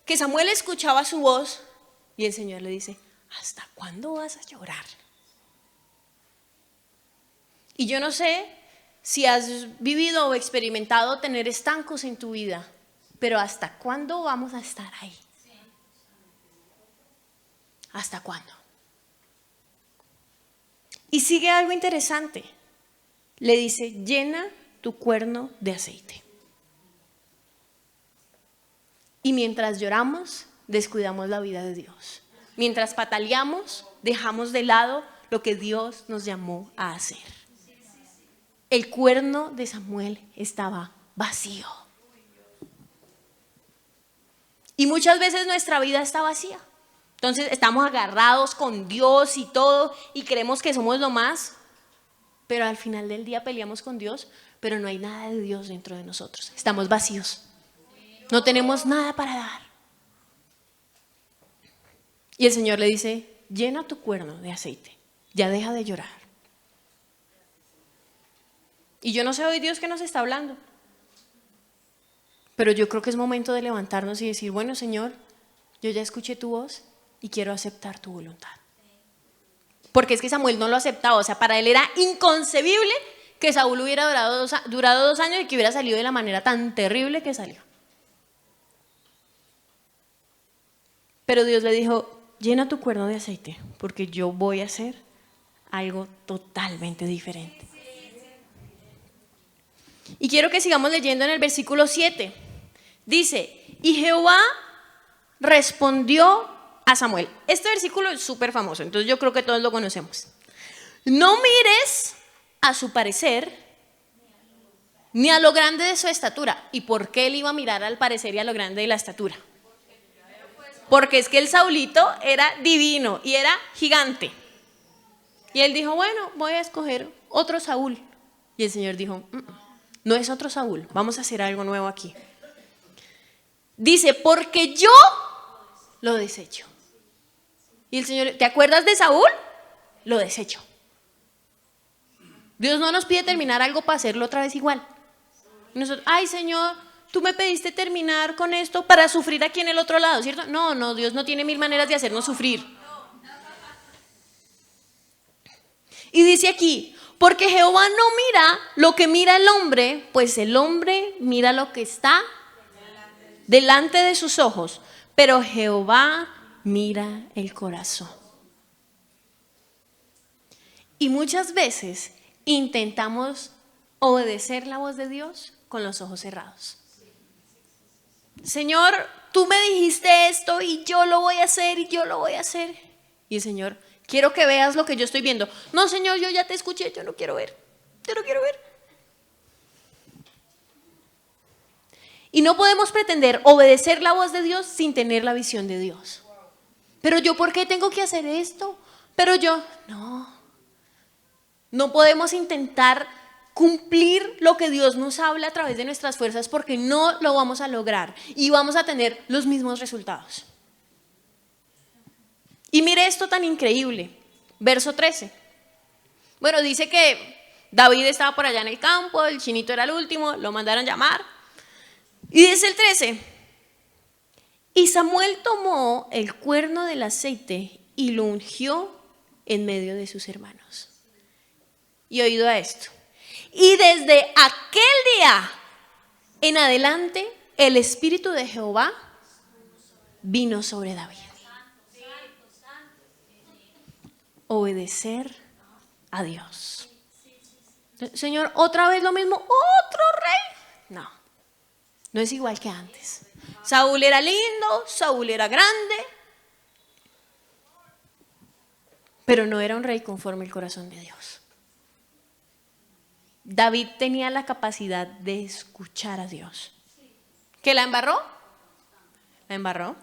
S1: que Samuel escuchaba su voz y el Señor le dice, ¿hasta cuándo vas a llorar? Y yo no sé si has vivido o experimentado tener estancos en tu vida, pero ¿hasta cuándo vamos a estar ahí? ¿Hasta cuándo? Y sigue algo interesante. Le dice, llena tu cuerno de aceite. Y mientras lloramos, descuidamos la vida de Dios. Mientras pataleamos, dejamos de lado lo que Dios nos llamó a hacer. El cuerno de Samuel estaba vacío. Y muchas veces nuestra vida está vacía. Entonces estamos agarrados con Dios y todo y creemos que somos lo más, pero al final del día peleamos con Dios, pero no hay nada de Dios dentro de nosotros. Estamos vacíos. No tenemos nada para dar. Y el Señor le dice, llena tu cuerno de aceite, ya deja de llorar. Y yo no sé hoy Dios qué nos está hablando, pero yo creo que es momento de levantarnos y decir, bueno Señor, yo ya escuché tu voz y quiero aceptar tu voluntad. Porque es que Samuel no lo aceptaba, o sea, para él era inconcebible que Saúl hubiera durado 2 años y que hubiera salido de la manera tan terrible que salió. Pero Dios le dijo, llena tu cuerno de aceite, porque yo voy a hacer algo totalmente diferente. Y quiero que sigamos leyendo en el versículo 7. Dice, y Jehová respondió a Samuel. Este versículo es súper famoso, entonces yo creo que todos lo conocemos. No mires a su parecer, ni a lo grande de su estatura. ¿Y por qué él iba a mirar al parecer y a lo grande de la estatura? Porque es que el Saulito era divino y era gigante. Y él dijo, bueno, voy a escoger otro Saúl. Y el Señor dijo, no es otro Saúl, vamos a hacer algo nuevo aquí. Dice, porque yo lo desecho. Y el Señor, ¿te acuerdas de Saúl? Lo desecho. Dios no nos pide terminar algo para hacerlo otra vez igual. Nosotros, ay Señor, tú me pediste terminar con esto para sufrir aquí en el otro lado, ¿cierto? No, Dios no tiene 1000 maneras de hacernos sufrir. Y dice aquí, porque Jehová no mira lo que mira el hombre, pues el hombre mira lo que está delante de sus ojos, pero Jehová mira el corazón. Y muchas veces intentamos obedecer la voz de Dios con los ojos cerrados. Señor, tú me dijiste esto y yo lo voy a hacer y yo lo voy a hacer. Y el Señor, quiero que veas lo que yo estoy viendo. No, Señor, yo ya te escuché, yo no quiero ver. Yo no quiero ver. Y no podemos pretender obedecer la voz de Dios sin tener la visión de Dios. Pero yo, ¿por qué tengo que hacer esto? Pero yo, no podemos intentar cumplir lo que Dios nos habla a través de nuestras fuerzas porque no lo vamos a lograr y vamos a tener los mismos resultados. Y mire esto tan increíble, verso 13. Bueno, dice que David estaba por allá en el campo, el chinito era el último, lo mandaron llamar. Y dice el 13, y Samuel tomó el cuerno del aceite y lo ungió en medio de sus hermanos. Y oído a esto. Y desde aquel día en adelante el Espíritu de Jehová vino sobre David. Obedecer a Dios. Señor, otra vez lo mismo, otro rey. No es igual que antes. Saúl era lindo, Saúl era grande, pero no era un rey conforme al corazón de Dios. David tenía la capacidad de escuchar a Dios. ¿Que la embarró? La embarró,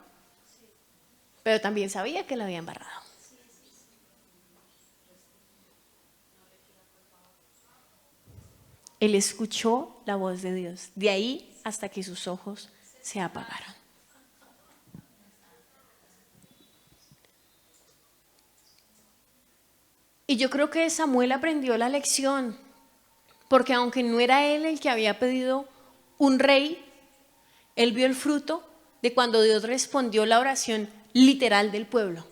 S1: pero también sabía que la había embarrado. Él escuchó la voz de Dios, de ahí hasta que sus ojos se apagaron. Y yo creo que Samuel aprendió la lección, porque aunque no era él el que había pedido un rey, él vio el fruto de cuando Dios respondió la oración literal del pueblo.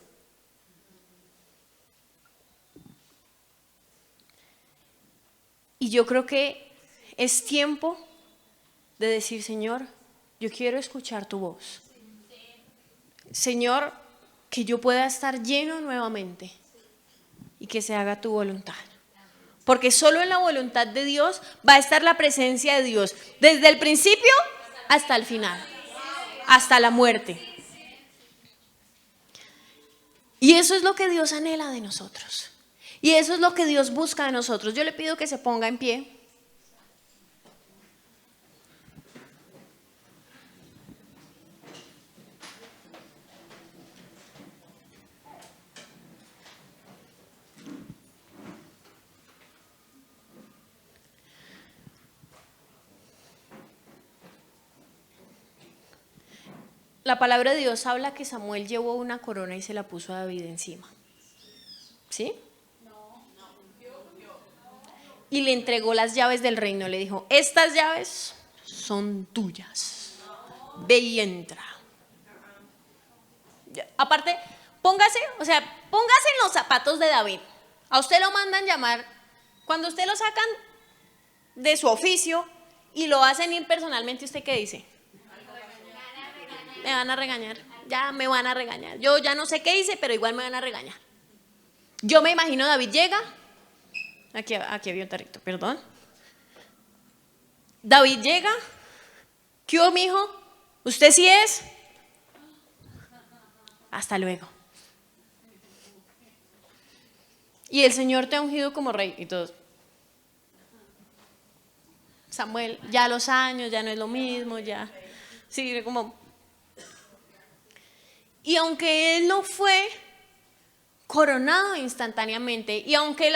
S1: Y yo creo que es tiempo de decir, Señor, yo quiero escuchar tu voz. Señor, que yo pueda estar lleno nuevamente y que se haga tu voluntad. Porque solo en la voluntad de Dios va a estar la presencia de Dios, desde el principio hasta el final, hasta la muerte. Y eso es lo que Dios anhela de nosotros. Y eso es lo que Dios busca de nosotros. Yo le pido que se ponga en pie. La palabra de Dios habla que Samuel llevó una corona y se la puso a David encima. ¿Sí? Y le entregó las llaves del reino. Le dijo, estas llaves son tuyas. Ve y entra. Aparte, póngase en los zapatos de David. A usted lo mandan llamar. Cuando usted lo sacan de su oficio y lo hacen ir personalmente, ¿usted qué dice? Me van a regañar. ya me van a regañar. Yo ya no sé qué hice, pero igual me van a regañar. Yo me imagino David llega, aquí había un tarrito, perdón. David llega, ¿qué hubo, mijo? ¿Usted sí es? Hasta luego. Y el Señor te ha ungido como rey y todos. Samuel, ya los años, ya no es lo mismo, ya. Sí, como. Y aunque él no fue coronado instantáneamente, y aunque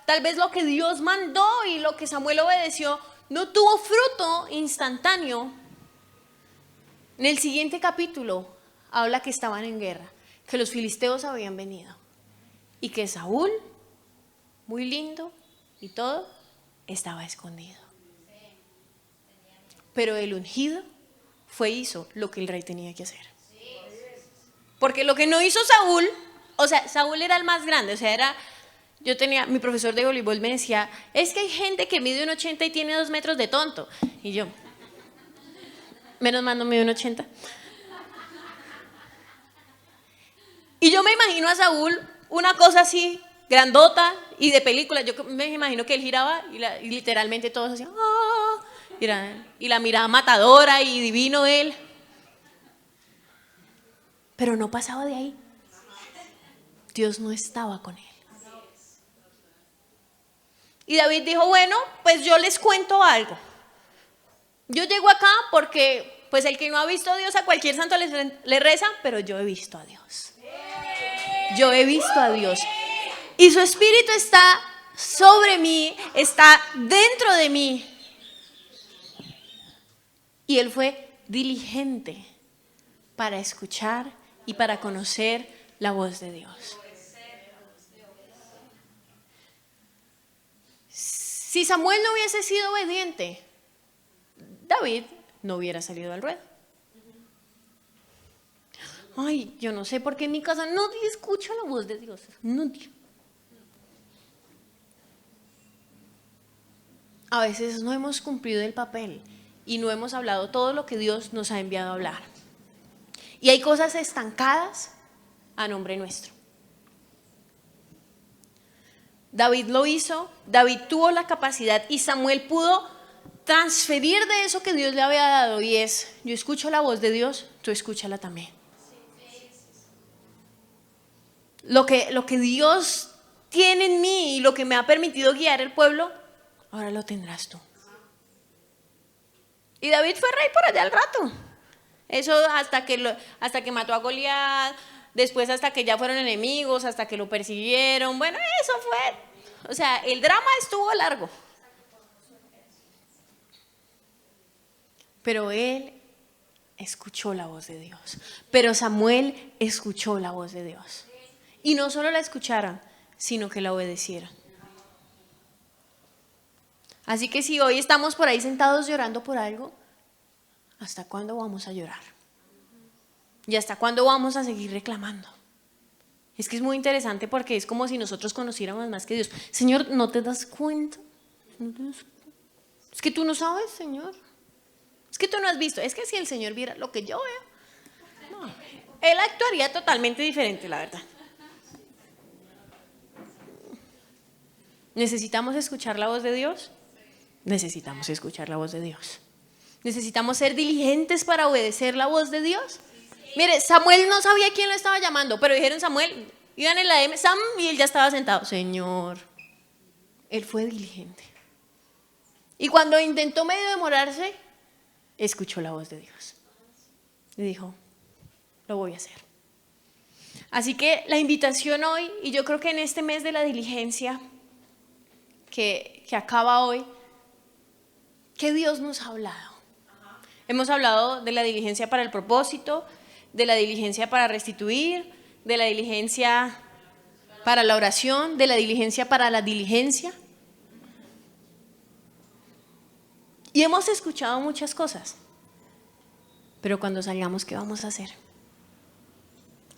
S1: tal vez lo que Dios mandó y lo que Samuel obedeció no tuvo fruto instantáneo, en el siguiente capítulo habla que estaban en guerra, que los filisteos habían venido y que Saúl, muy lindo y todo, estaba escondido. Pero el ungido hizo lo que el rey tenía que hacer. Porque lo que no hizo Saúl, o sea, Saúl era el más grande, o sea, mi profesor de voleibol me decía, es que hay gente que mide 1,80 y tiene 2 metros de tonto. Y yo, menos mal no mide 1,80. Y yo me imagino a Saúl una cosa así, grandota y de película. Yo me imagino que él giraba y literalmente todos hacían, ¡ah! Y la mirada matadora y divino él. Pero no pasaba de ahí. Dios no estaba con él. Y David dijo, bueno, pues yo les cuento algo. Yo llego acá porque, pues el que no ha visto a Dios, a cualquier santo le reza, pero yo he visto a Dios. Yo he visto a Dios. Y su espíritu está sobre mí, está dentro de mí. Y él fue diligente para escuchar y para conocer la voz de Dios. Si Samuel no hubiese sido obediente, David no hubiera salido al ruedo. Ay, yo no sé por qué en mi casa nadie escucha la voz de Dios. Nadie. A veces no hemos cumplido el papel y no hemos hablado todo lo que Dios nos ha enviado a hablar. Y hay cosas estancadas a nombre nuestro. David lo hizo, David tuvo la capacidad y Samuel pudo transferir de eso que Dios le había dado, y es, yo escucho la voz de Dios, tú escúchala también. Lo que Dios tiene en mí y lo que me ha permitido guiar el pueblo, ahora lo tendrás tú. Y David fue rey por allá al rato. Eso hasta que mató a Goliat, después hasta que ya fueron enemigos, hasta que lo persiguieron. Bueno, eso fue, o sea, el drama estuvo largo. Pero él escuchó la voz de Dios. Pero Samuel escuchó la voz de Dios. Y no solo la escucharon, sino que la obedecieron. Así que si hoy estamos por ahí sentados llorando por algo, ¿hasta cuándo vamos a llorar? ¿Y hasta cuándo vamos a seguir reclamando? Es que es muy interesante porque es como si nosotros conociéramos más que Dios. Señor, ¿no te das cuenta? Es que tú no sabes, Señor. Es que tú no has visto. Es que si el Señor viera lo que yo veo, no, Él actuaría totalmente diferente, la verdad. ¿Necesitamos escuchar la voz de Dios? Necesitamos escuchar la voz de Dios. ¿Necesitamos ser diligentes para obedecer la voz de Dios? Mire, Samuel no sabía quién lo estaba llamando, pero dijeron Samuel, iban en la M, Sam, y él ya estaba sentado. Señor, él fue diligente. Y cuando intentó medio demorarse, escuchó la voz de Dios. Y dijo, lo voy a hacer. Así que la invitación hoy, y yo creo que en este mes de la diligencia que acaba hoy, ¿qué Dios nos ha hablado? Hemos hablado de la diligencia para el propósito, de la diligencia para restituir, de la diligencia para la oración, de la diligencia para la diligencia. Y hemos escuchado muchas cosas, pero cuando salgamos, ¿qué vamos a hacer?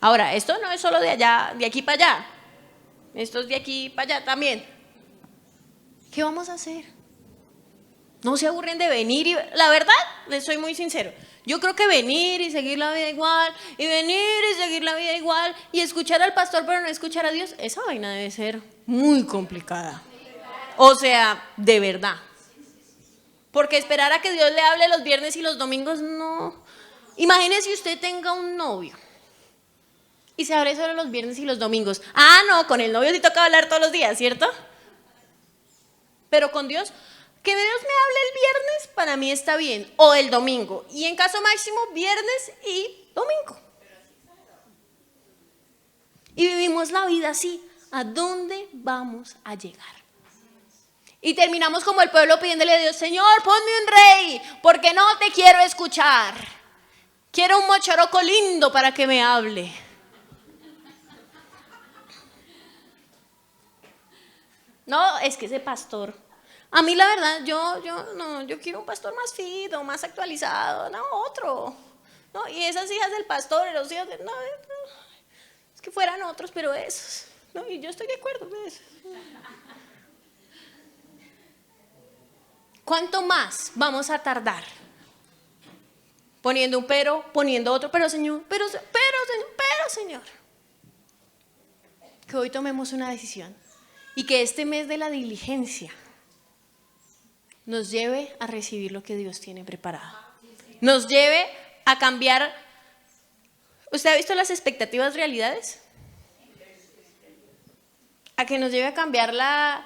S1: Ahora, esto no es solo de allá, de aquí para allá, esto es de aquí para allá también. ¿Qué vamos a hacer? No se aburren de venir y, la verdad, les soy muy sincero, Yo creo que venir y seguir la vida igual, y venir y seguir la vida igual, y escuchar al pastor pero no escuchar a Dios, esa vaina debe ser muy complicada. O sea, de verdad. Porque esperar a que Dios le hable los viernes y los domingos, no. Imagínese si usted tenga un novio y se hable solo los viernes y los domingos. Ah, no, con el novio sí toca hablar todos los días, ¿cierto? Pero con Dios, que Dios me hable el viernes, para mí está bien. O el domingo. Y en caso máximo, viernes y domingo. Y vivimos la vida así. ¿A dónde vamos a llegar? Y terminamos como el pueblo pidiéndole a Dios: Señor, ponme un rey, porque no te quiero escuchar. Quiero un mochoroco lindo para que me hable. No, es que ese pastor, a mí la verdad, yo quiero un pastor más fino, más actualizado, no, otro. No, y esas hijas del pastor, los hijos no, es que fueran otros, pero esos. No, y yo estoy de acuerdo con eso. ¿Cuánto más vamos a tardar? Poniendo un pero, poniendo otro, pero Señor, pero Señor. Que hoy tomemos una decisión y que este mes de la diligencia nos lleve a recibir lo que Dios tiene preparado. Nos lleve a cambiar. ¿Usted ha visto las expectativas realidades? A que nos lleve a cambiar la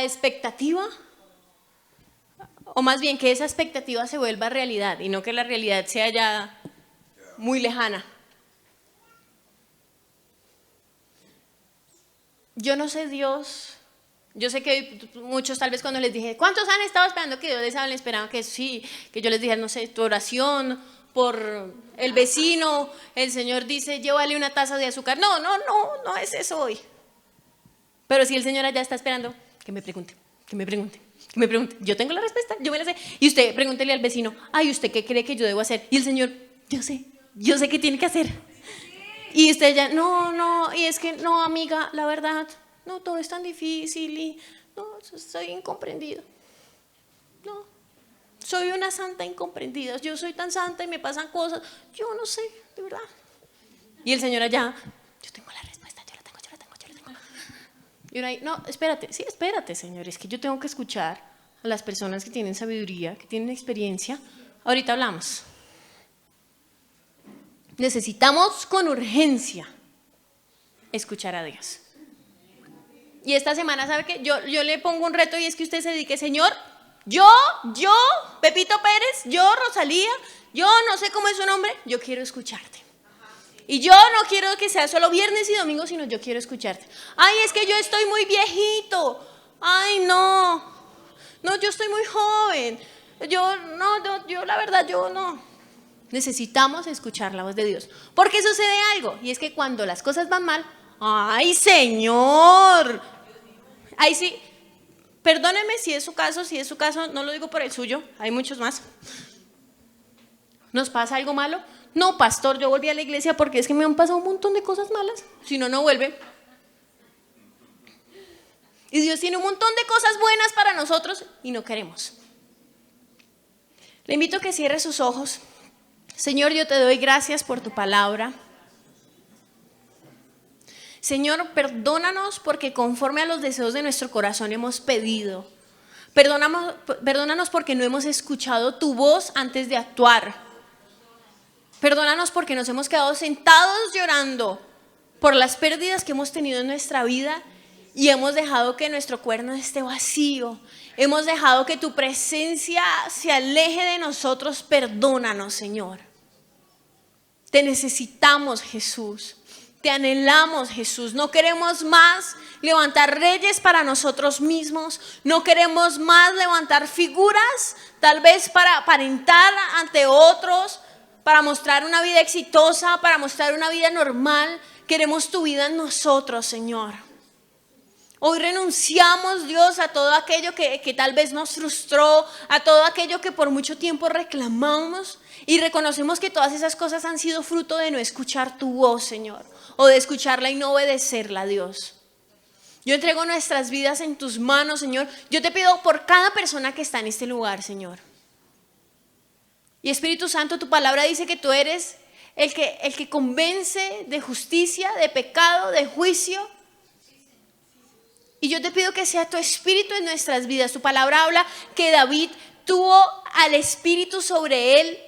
S1: expectativa. O más bien que esa expectativa se vuelva realidad y no que la realidad sea ya muy lejana. Yo no sé Dios, yo sé que muchos tal vez cuando les dije, ¿cuántos han estado esperando que Dios les hable? Esperaban que sí, que yo les dijera, no sé, tu oración por el vecino, el Señor dice, llévale una taza de azúcar. No es eso hoy. Pero si el Señor allá está esperando, que me pregunte. Yo tengo la respuesta, yo me la sé. Y usted pregúntele al vecino, ay, ¿usted qué cree que yo debo hacer? Y el Señor, yo sé qué tiene que hacer. Y usted ya, no, y es que no, amiga, la verdad, no, todo es tan difícil y no, soy incomprendida. No, soy una santa incomprendida. Yo soy tan santa y me pasan cosas, yo no sé, de verdad. Y el Señor allá, yo tengo la respuesta, yo la tengo. Y uno ahí, no, espérate, Señor, es que yo tengo que escuchar a las personas que tienen sabiduría, que tienen experiencia. Ahorita hablamos. Necesitamos con urgencia escuchar a Dios. Y esta semana, ¿sabe qué? Yo le pongo un reto y es que usted se dedique, Señor, yo, Pepito Pérez, yo, Rosalía, yo no sé cómo es su nombre, yo quiero escucharte. Y yo no quiero que sea solo viernes y domingo, sino yo quiero escucharte. Ay, es que yo estoy muy viejito. Ay, no, yo estoy muy joven. Yo la verdad, yo no. Necesitamos escuchar la voz de Dios. Porque sucede algo, y es que cuando las cosas van mal, ¡ay, Señor! Ahí sí, perdóneme si es su caso, no lo digo por el suyo, hay muchos más. ¿Nos pasa algo malo? No, pastor, yo volví a la iglesia porque es que me han pasado un montón de cosas malas. Si no, no vuelve. Y Dios tiene un montón de cosas buenas para nosotros y no queremos. Le invito a que cierre sus ojos. Señor, yo te doy gracias por tu palabra. Señor, perdónanos porque conforme a los deseos de nuestro corazón hemos pedido. Perdónanos porque no hemos escuchado tu voz antes de actuar. Perdónanos porque nos hemos quedado sentados llorando por las pérdidas que hemos tenido en nuestra vida y hemos dejado que nuestro cuerno esté vacío. Hemos dejado que tu presencia se aleje de nosotros. Perdónanos, Señor. Te necesitamos, Jesús. Te anhelamos, Jesús. No queremos más levantar reyes para nosotros mismos. No queremos más levantar figuras, tal vez para aparentar ante otros, para mostrar una vida exitosa, para mostrar una vida normal. Queremos tu vida en nosotros, Señor. Hoy renunciamos, Dios, a todo aquello que tal vez nos frustró, a todo aquello que por mucho tiempo reclamamos y reconocemos que todas esas cosas han sido fruto de no escuchar tu voz, Señor, o de escucharla y no obedecerla, Dios. Yo entrego nuestras vidas en tus manos, Señor. Yo te pido por cada persona que está en este lugar, Señor. Y Espíritu Santo, tu palabra dice que tú eres el que convence de justicia, de pecado, de juicio. Y yo te pido que sea tu Espíritu en nuestras vidas. Tu palabra habla que David tuvo al Espíritu sobre él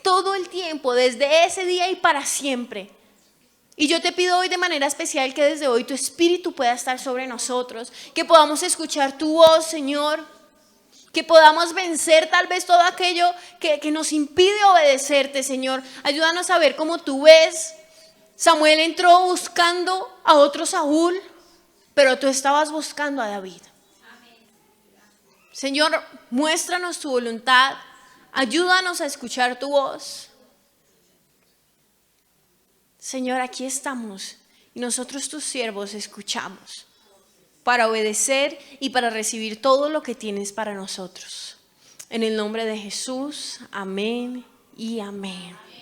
S1: todo el tiempo, desde ese día y para siempre. Y yo te pido hoy de manera especial que desde hoy tu Espíritu pueda estar sobre nosotros, que podamos escuchar tu voz, Señor, que podamos vencer tal vez todo aquello que nos impide obedecerte, Señor. Ayúdanos a ver cómo tú ves. Samuel entró buscando a otro Saúl, pero tú estabas buscando a David. Señor, muéstranos tu voluntad. Ayúdanos a escuchar tu voz. Señor, aquí estamos y nosotros tus siervos escuchamos para obedecer y para recibir todo lo que tienes para nosotros. En el nombre de Jesús, amén y amén.